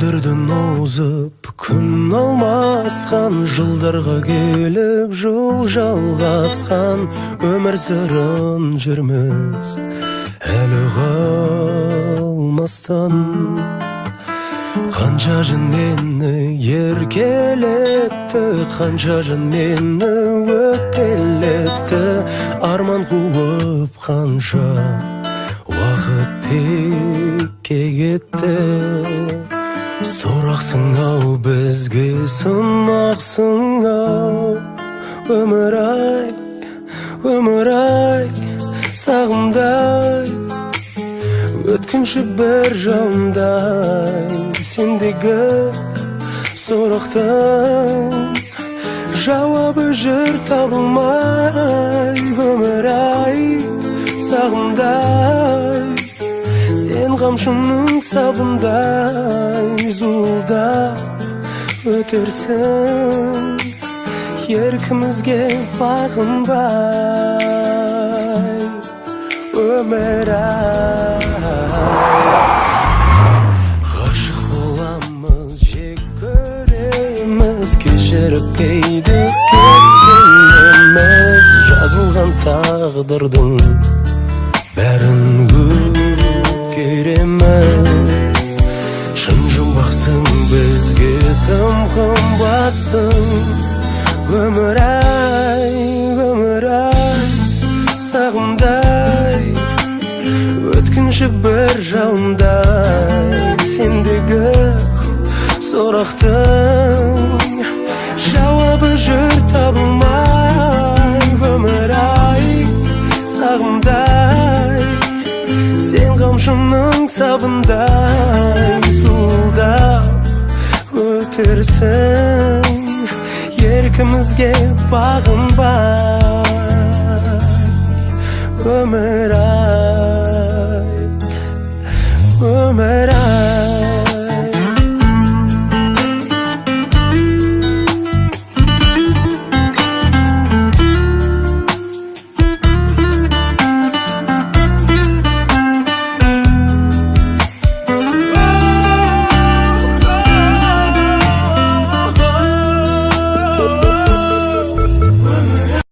Күндерден озып күн алмасқан, жылдарға келіп жол жалғасқан, өмір сырын жүрміз әлі қалмастан. Қанша жын мені еркелетті, қанша жын мені өкпелетті, арман қуып қанша уақыт текке кетті. Сорақсың ау, бізге сынақсың ау, өмір ай, сағымдай, өткінші бір жауындай, сендегі сұрақтың жауабы жүр табылмай. Өмір ай, сағымдай, сен қамшының сабындай, зуылдап өтерсің, еркімізге бағынбай. Өмір ай, ғашық боламыз, жек көреміз, кешіріп кейде кеткеніміз, жазылған тағдырдың бәрін өткереміз. Шын жұмбақсың, бізге тым қымбатсың, өмір ай, сағымдай, өткінші бір жауындай, сендегі сұрақтың жауабы жүр табылмай. Өмір ай, сағымдай, сен қамшының сабындай, зуылдап өтерсің, еркімізге бағынбай. Өмір ай, өмір